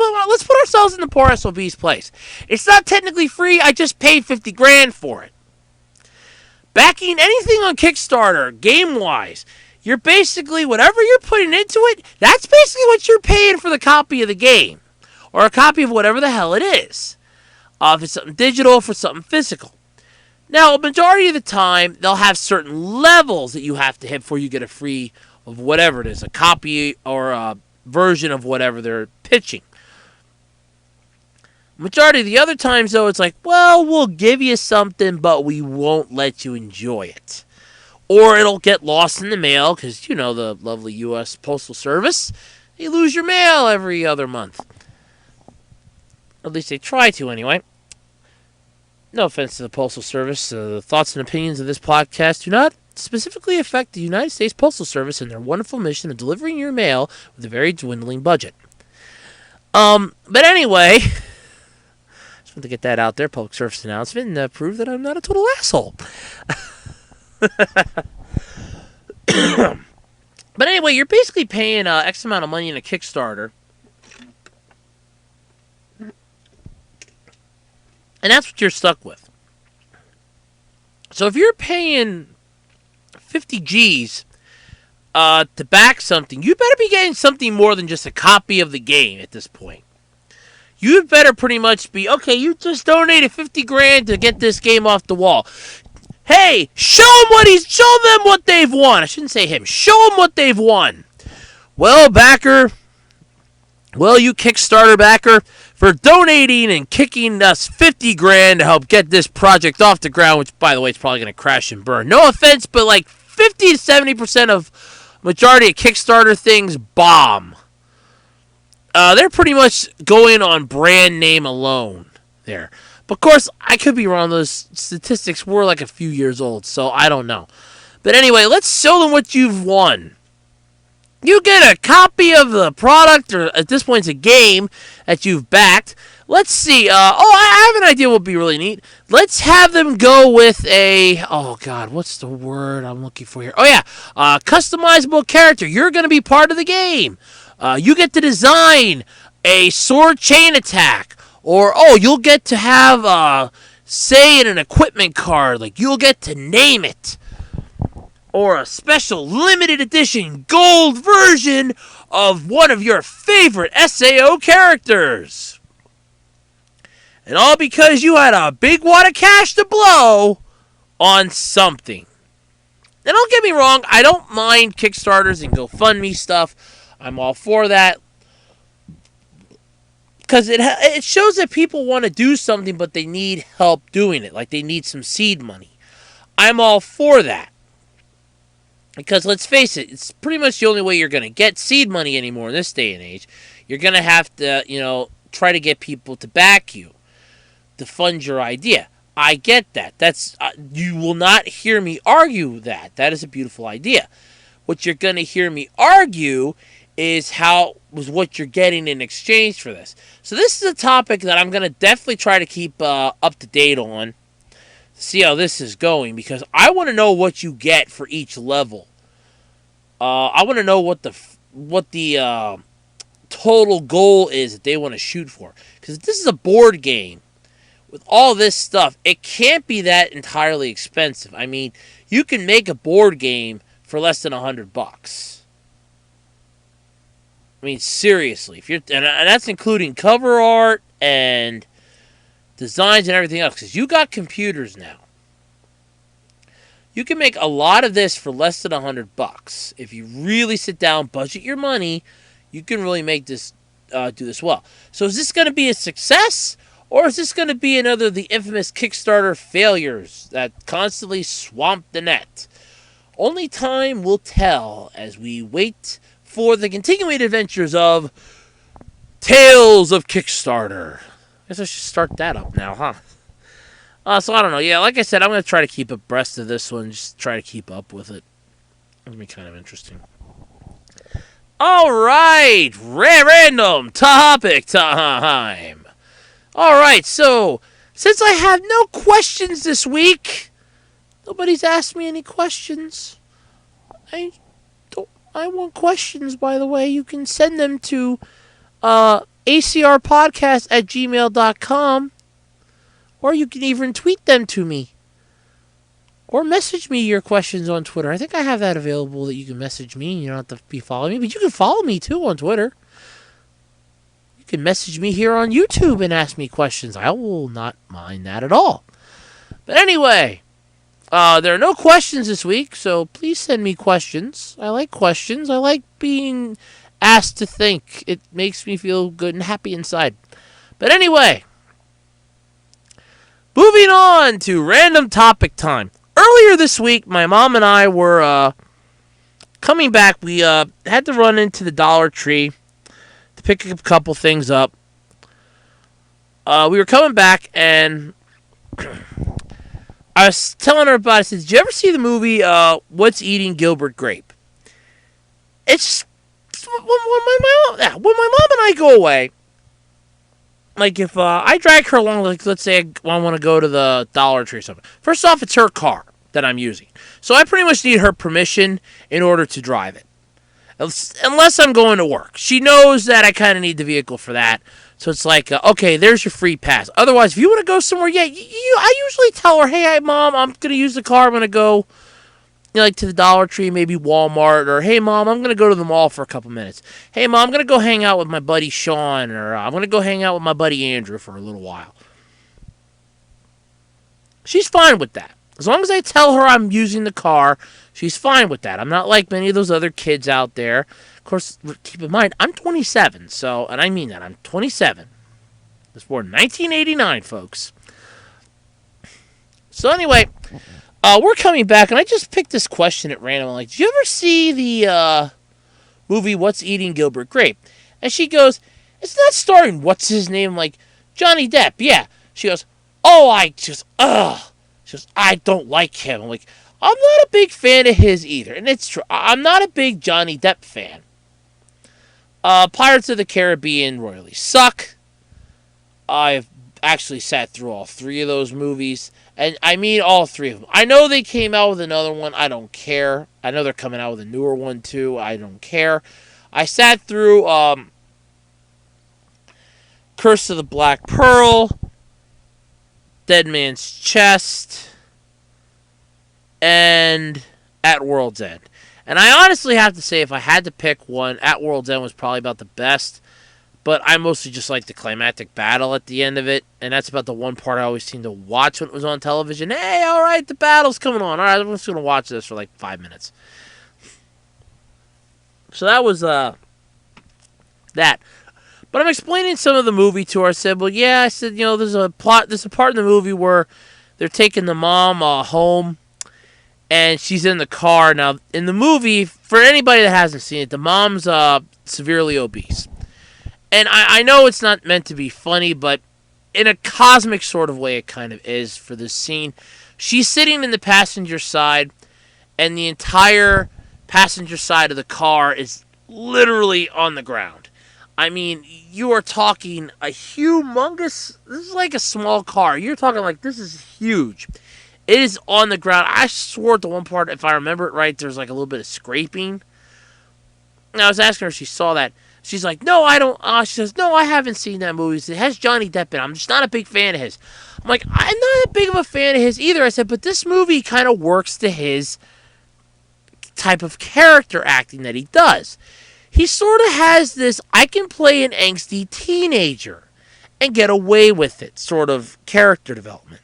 S1: put ourselves in the poor SOB's place. It's not technically free. I just paid 50 grand for it. Backing anything on Kickstarter, game-wise, you're basically, whatever you're putting into it, that's basically what you're paying for the copy of the game. Or a copy of whatever the hell it is. If it's something digital, for something physical. Now, a majority of the time, they'll have certain levels that you have to hit before you get a free of whatever it is, a copy or a version of whatever they're pitching. Majority of the other times, though, it's like, well, we'll give you something, but we won't let you enjoy it. Or it'll get lost in the mail, because, you know, the lovely U.S. Postal Service, you lose your mail every other month. At least they try to, anyway. No offense to the Postal Service. The thoughts and opinions of this podcast do not specifically affect the United States Postal Service and their wonderful mission of delivering your mail with a very dwindling budget. But anyway, just want to get that out there, public service announcement, and prove that I'm not a total asshole. But anyway, you're basically paying X amount of money in a Kickstarter. And that's what you're stuck with. So if you're paying 50 G's to back something, you better be getting something more than just a copy of the game at this point. You better pretty much be, okay, you just donated 50 grand to get this game off the wall. Hey, show them what they've won. I shouldn't say him. Show them what they've won. Well, backer, you Kickstarter backer, for donating and kicking us 50 grand to help get this project off the ground, which, by the way, is probably going to crash and burn. No offense, but like 50 to 70% of majority of Kickstarter things bomb. They're pretty much going on brand name alone there. But of course, I could be wrong. Those statistics were like a few years old, so I don't know. But anyway, let's show them what you've won. You get a copy of the product, or at this point, it's a game that you've backed. Let's see. I have an idea what would be really neat. Let's have them go with a. Oh, God, what's the word I'm looking for here? Oh, yeah. Customizable character. You're going to be part of the game. You get to design a sword chain attack. Or, you'll get to have, say, in an equipment card. Like, you'll get to name it. Or a special limited edition gold version of one of your favorite SAO characters. And all because you had a big wad of cash to blow on something. And don't get me wrong, I don't mind Kickstarters and GoFundMe stuff. I'm all for that. Because it shows that people want to do something, but they need help doing it. Like they need some seed money. I'm all for that. Because let's face it, it's pretty much the only way you're going to get seed money anymore in this day and age. You're going to have to, try to get people to back you, to fund your idea. I get that. You will not hear me argue that. That is a beautiful idea. What you're going to hear me argue is what you're getting in exchange for this. So this is a topic that I'm going to definitely try to keep up to date on. See how this is going, because I want to know what you get for each level. I want to know what the total goal is that they want to shoot for. Because if this is a board game with all this stuff, it can't be that entirely expensive. I mean, you can make a board game for less than $100. I mean, seriously, and that's including cover art and designs and everything else, because you got computers now. You can make a lot of this for less than $100. If you really sit down, budget your money, you can really make this do this well. So is this going to be a success, or is this going to be another of the infamous Kickstarter failures that constantly swamp the net? Only time will tell as we wait for the continuing adventures of Tales of Kickstarter. I guess I should start that up now, huh? So I don't know. Yeah, like I said, I'm going to try to keep abreast of this one. Just try to keep up with it. It'll be kind of interesting. All right. Random topic time. All right. So, since I have no questions this week, nobody's asked me any questions. I want questions, by the way. You can send them to acrpodcast@gmail.com. Or you can even tweet them to me. Or message me your questions on Twitter. I think I have that available that you can message me. You don't have to be following me. But you can follow me, too, on Twitter. You can message me here on YouTube and ask me questions. I will not mind that at all. But anyway, there are no questions this week, so please send me questions. I like questions. I like being asked to think. It makes me feel good and happy inside. But anyway, moving on to random topic time. Earlier this week, my mom and I were coming back. We had to run into the Dollar Tree to pick a couple things up. We were coming back, and I was telling her about it. I said, did you ever see the movie What's Eating Gilbert Grape? It's when my mom and I go away, like if I drag her along, like let's say I want to go to the Dollar Tree or something. First off, it's her car that I'm using. So I pretty much need her permission in order to drive it. Unless I'm going to work. She knows that I kind of need the vehicle for that. So it's like, okay, there's your free pass. Otherwise, if you want to go somewhere, I usually tell her, hey, Mom, I'm going to use the car. I'm going to go like to the Dollar Tree, maybe Walmart. Or, hey, Mom, I'm going to go to the mall for a couple minutes. Hey, Mom, I'm going to go hang out with my buddy Sean. Or I'm going to go hang out with my buddy Andrew for a little while. She's fine with that. As long as I tell her I'm using the car, she's fine with that. I'm not like many of those other kids out there. Of course, keep in mind, I'm 27, and I mean that. I'm 27. I was born in 1989, folks. So anyway, we're coming back, and I just picked this question at random. I'm like, did you ever see the movie What's Eating Gilbert Grape? And she goes, it's not starring what's his name, like Johnny Depp. Yeah. She goes, Oh, I don't like him. I'm like, I'm not a big fan of his either. And it's true. I'm not a big Johnny Depp fan. Pirates of the Caribbean royally suck. I've actually sat through all three of those movies. And I mean all three of them. I know they came out with another one. I don't care. I know they're coming out with a newer one too. I don't care. I sat through Curse of the Black Pearl, Dead Man's Chest, and At World's End. And I honestly have to say, if I had to pick one, At World's End was probably about the best. But I mostly just like the climactic battle at the end of it. And that's about the one part I always seemed to watch when it was on television. Hey, alright, the battle's coming on. Alright, I'm just going to watch this for like 5 minutes. So that was that. But I'm explaining some of the movie to her. I said, well, yeah, I said, there's a part in the movie where they're taking the mom home. And she's in the car. Now, in the movie, for anybody that hasn't seen it, the mom's severely obese. And I know it's not meant to be funny, but in a cosmic sort of way, it kind of is for this scene. She's sitting in the passenger side, and the entire passenger side of the car is literally on the ground. I mean, you are talking a humongous... This is like a small car. You're talking like this is huge. It is on the ground. I swore at the one part, if I remember it right, there's like a little bit of scraping. And I was asking her if she saw that. She's like, no, I don't. She says, no, I haven't seen that movie. It has Johnny Depp in it. I'm just not a big fan of his. I'm like, I'm not a big of a fan of his either. I said, but this movie kind of works to his type of character acting that he does. He sort of has this, I can play an angsty teenager and get away with it sort of character development.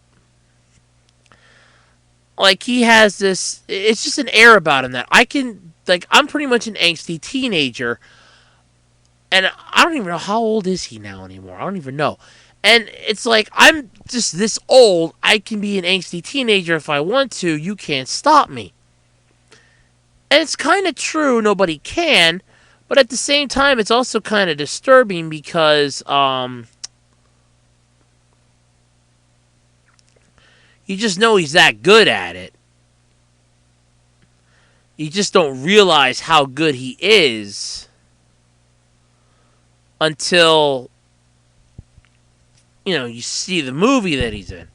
S1: Like, he has this, it's just an air about him that I can, like, I'm pretty much an angsty teenager, and I don't even know how old is he now anymore. I don't even know. And it's like, I'm just this old, I can be an angsty teenager if I want to, you can't stop me. And it's kind of true, nobody can, but at the same time, it's also kind of disturbing because, you just know he's that good at it. You just don't realize how good he is until, you see the movie that he's in.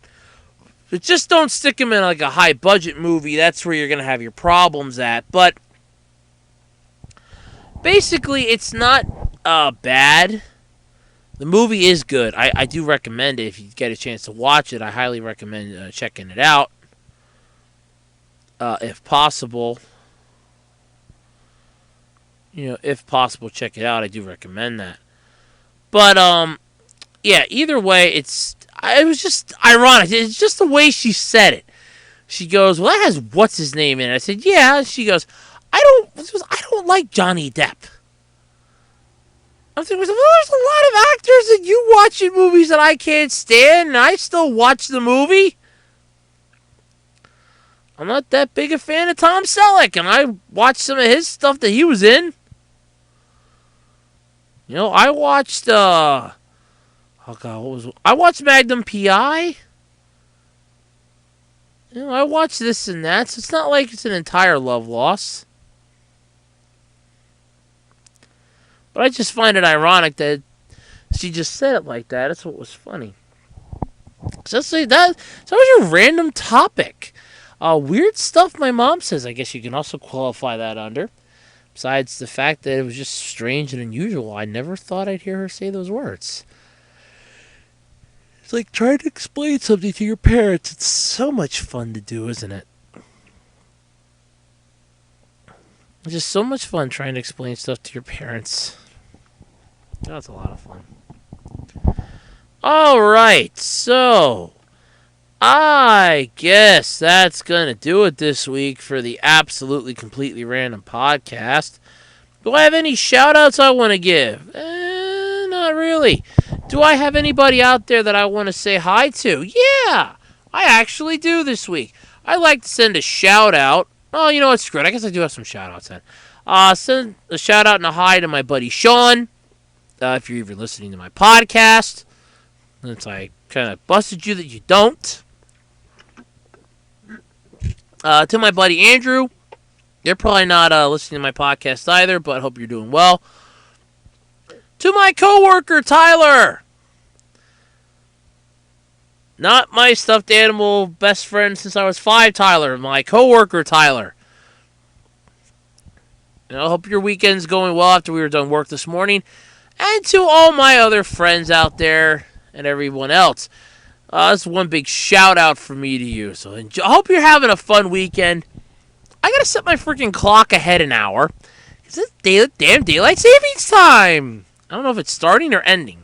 S1: But just don't stick him in like a high budget movie. That's where you're going to have your problems at. But basically, it's not bad. The movie is good. I do recommend it if you get a chance to watch it. I highly recommend checking it out. If possible. If possible, check it out. I do recommend that. But, yeah, either way, it was just ironic. It's just the way she said it. She goes, well, that has what's-his-name in it. I said, yeah. And she goes, I don't like Johnny Depp. I'm thinking, well, there's a lot of actors that you watch in movies that I can't stand, and I still watch the movie. I'm not that big a fan of Tom Selleck, and I watched some of his stuff that he was in. I watched, I watched Magnum P.I. I watched this and that, so it's not like it's an entire love loss. But I just find it ironic that she just said it like that. That's what was funny. So that was your random topic. Weird stuff my mom says. I guess you can also qualify that under. Besides the fact that it was just strange and unusual. I never thought I'd hear her say those words. It's like trying to explain something to your parents. It's so much fun to do, isn't it? It's just so much fun trying to explain stuff to your parents. That's a lot of fun. Alright, so I guess that's going to do it this week for the Absolutely Completely Random podcast. Do I have any shout-outs I want to give? Not really. Do I have anybody out there that I want to say hi to? Yeah, I actually do this week. I'd like to send a shout-out. Oh, you know what? Screw it. I guess I do have some shout-outs then. Send a shout-out and a hi to my buddy Sean. If you're even listening to my podcast. since I kind of busted you that you don't. To my buddy Andrew, you're probably not listening to my podcast either, but hope you're doing well. To my coworker Tyler, not my stuffed animal best friend since I was 5, Tyler, my coworker Tyler. I hope your weekend's going well after we were done work this morning. And to all my other friends out there and everyone else. That's one big shout out from me to you. So I hope you're having a fun weekend. I gotta set my freaking clock ahead an hour. It's damn daylight savings time. I don't know if it's starting or ending.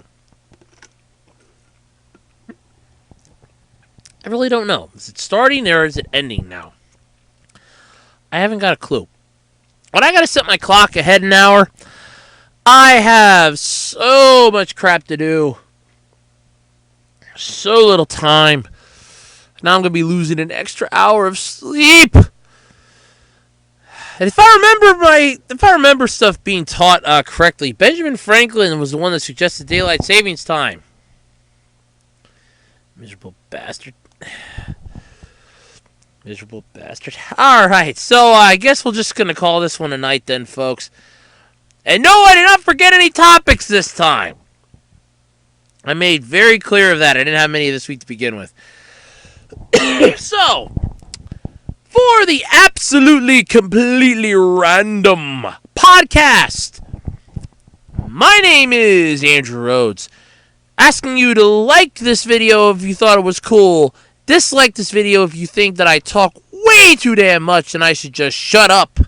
S1: I really don't know. Is it starting or is it ending now? I haven't got a clue. But I gotta set my clock ahead an hour. I have so much crap to do. So little time. Now I'm gonna be losing an extra hour of sleep. And if I remember stuff being taught correctly, Benjamin Franklin was the one that suggested daylight savings time. Miserable bastard. Miserable bastard. Alright, so I guess we're just going to call this one a night then, folks. And no, I did not forget any topics this time. I made very clear of that. I didn't have many this week to begin with. So, for the absolutely, completely random podcast, my name is Andrew Rhodes. Asking you to like this video if you thought it was cool. Dislike this video if you think that I talk way too damn much and I should just shut up.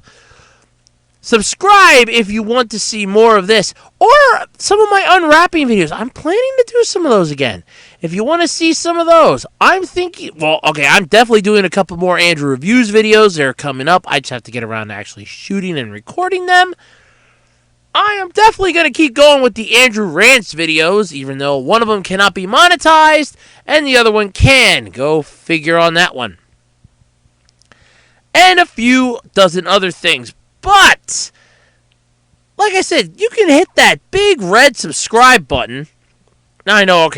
S1: Subscribe if you want to see more of this or some of my unwrapping videos. I'm planning to do some of those again. If you want to see some of those, I'm definitely doing a couple more Andrew Reviews videos. They're coming up. I just have to get around to actually shooting and recording them. I am definitely going to keep going with the Andrew Rants videos, even though one of them cannot be monetized and the other one can. Go figure on that one. And a few dozen other things. But, like I said, you can hit that big red subscribe button. Now I know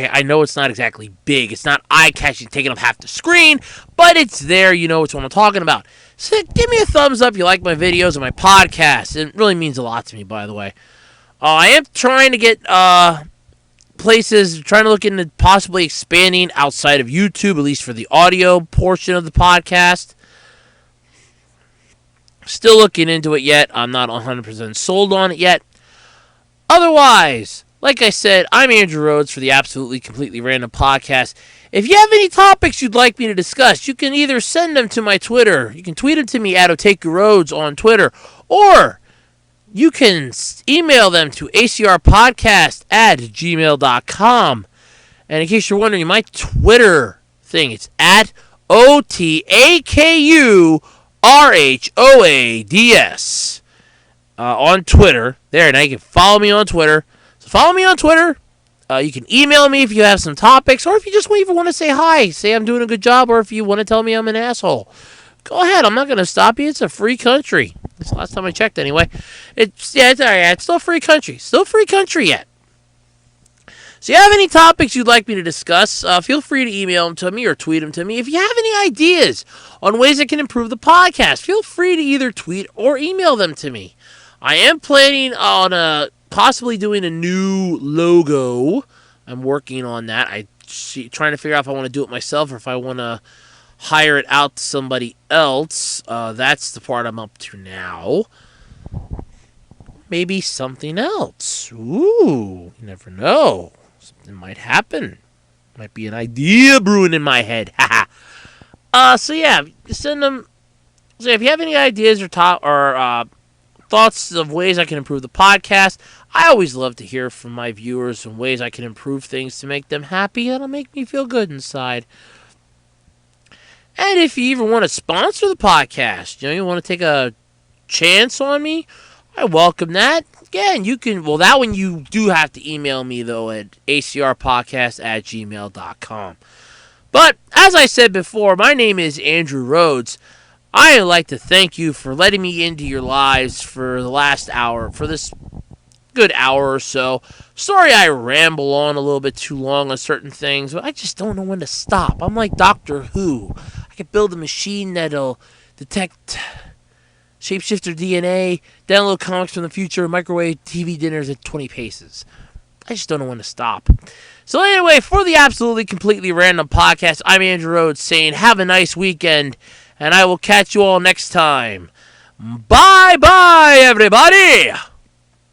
S1: it's not exactly big. It's not eye-catching, taking up half the screen, but it's there. You know what I'm talking about. So give me a thumbs up if you like my videos and my podcast. It really means a lot to me, by the way. I am trying to get places, trying to look into possibly expanding outside of YouTube, at least for the audio portion of the podcast. Still looking into it yet. I'm not 100% sold on it yet. Otherwise, like I said, I'm Andrew Rhodes for the Absolutely Completely Random Podcast. If you have any topics you'd like me to discuss, you can either send them to my Twitter. You can tweet them to me at OtakuRhodes on Twitter. Or you can email them to acrpodcast@gmail.com. And in case you're wondering, my Twitter thing, it's at OTAKURHOADS on Twitter. There, now you can follow me on Twitter. So follow me on Twitter. You can email me if you have some topics, or if you just even want to say hi, say I'm doing a good job, or if you want to tell me I'm an asshole. Go ahead, I'm not going to stop you. It's a free country. That's the last time I checked anyway. It's all right. It's still a free country. Still a free country yet. So if you have any topics you'd like me to discuss, feel free to email them to me or tweet them to me. If you have any ideas on ways I can improve the podcast, feel free to either tweet or email them to me. I am planning on possibly doing a new logo. I'm working on that. Trying to figure out if I want to do it myself or if I want to hire it out to somebody else. That's the part I'm up to now. Maybe something else. Ooh, you never know. Something might happen. Might be an idea brewing in my head. So yeah, send them. So if you have any ideas or thoughts of ways I can improve the podcast, I always love to hear from my viewers and ways I can improve things to make them happy. That'll make me feel good inside. And if you even want to sponsor the podcast, you want to take a chance on me, I welcome that. Again, you can, that one you do have to email me, though, at acrpodcast@gmail.com. But, as I said before, my name is Andrew Rhodes. I would like to thank you for letting me into your lives for the last hour, for this good hour or so. Sorry I ramble on a little bit too long on certain things, but I just don't know when to stop. I'm like Doctor Who. I could build a machine that'll detect shapeshifter DNA, download comics from the future, microwave TV dinners at 20 paces. I just don't know when to stop. So anyway, for the Absolutely Completely Random Podcast, I'm Andrew Rhodes saying have a nice weekend, and I will catch you all next time. Bye-bye, everybody!